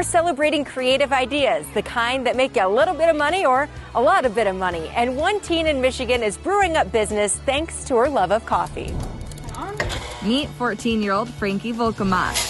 we're celebrating creative ideas, the kind that make you a little bit of money or a lot of bit of money. And one teen in Michigan is brewing up business thanks to her love of coffee. Meet 14-year-old Frankie Volkema.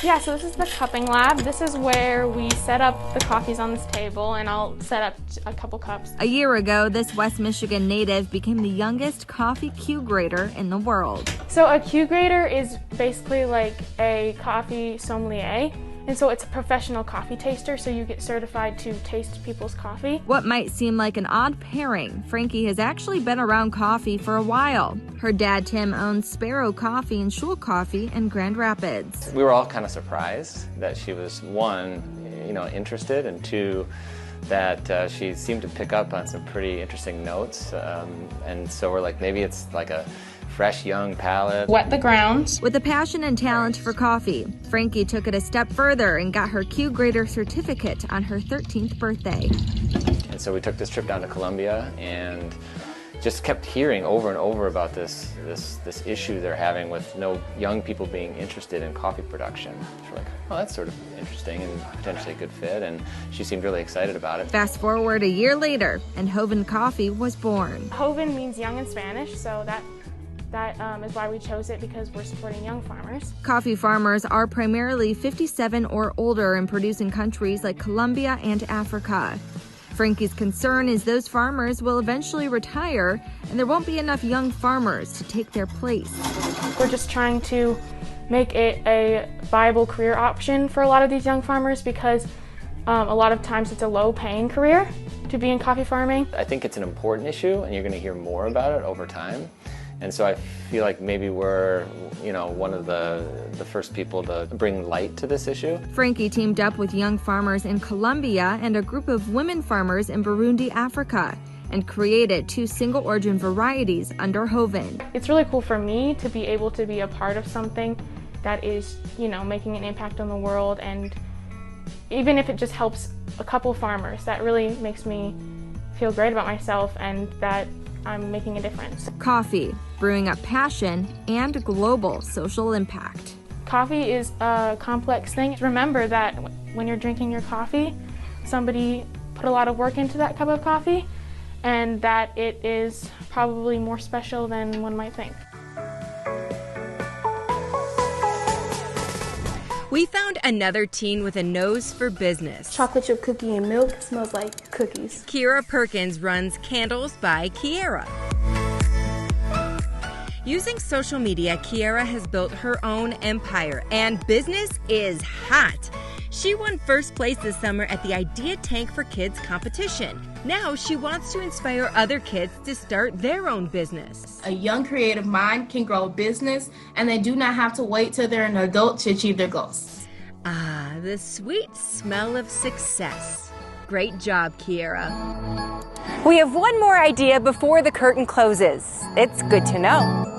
Yeah, so this is the cupping lab. This is where we set up the coffees on this table, and I'll set up a couple cups. A year ago, this West Michigan native became the youngest coffee Q grader in the world. So a Q grader is basically like a coffee sommelier. And so it's a professional coffee taster, so you get certified to taste people's coffee. What might seem like an odd pairing, Frankie has actually been around coffee for a while. Her dad, Tim, owns Sparrow Coffee and Shul Coffee in Grand Rapids. We were all kind of surprised that she was, one, interested, and two, that she seemed to pick up on some pretty interesting notes. And so we're like, maybe it's like a fresh young palate. Wet the grounds. With a passion and talent for coffee, Frankie took it a step further and got her Q grader certificate on her 13th birthday. And so we took this trip down to Columbia and just kept hearing over and over about this issue they're having with no young people being interested in coffee production. So we're like, oh, that's sort of interesting and potentially a good fit, and she seemed really excited about it. Fast forward a year later, and Joven Coffee was born. Joven means young in Spanish, so that is why we chose it, because we're supporting young farmers. Coffee farmers are primarily 57 or older and produce in countries like Colombia and Africa. Frankie's concern is those farmers will eventually retire and there won't be enough young farmers to take their place. We're just trying to make it a viable career option for a lot of these young farmers, because a lot of times it's a low-paying career to be in coffee farming. I think it's an important issue, and you're going to hear more about it over time. And so I feel like maybe we're, one of the first people to bring light to this issue. Frankie teamed up with young farmers in Colombia and a group of women farmers in Burundi, Africa, and created 2 single-origin varieties under Joven. It's really cool for me to be able to be a part of something that is, making an impact on the world, and even if it just helps a couple farmers, that really makes me feel great about myself and that I'm making a difference. Coffee, brewing up passion and global social impact. Coffee is a complex thing. Remember that when you're drinking your coffee, somebody put a lot of work into that cup of coffee, and that it is probably more special than one might think. We found another teen with a nose for business. Chocolate chip cookie and milk smells like cookies. Kiera Perkins runs Candles by Kiera. Using social media, Kiera has built her own empire, and business is hot. She won first place this summer at the Idea Tank for Kids competition. Now she wants to inspire other kids to start their own business. A young creative mind can grow a business, and they do not have to wait till they're an adult to achieve their goals. Ah, the sweet smell of success. Great job, Kiera. We have one more idea before the curtain closes. It's good to know.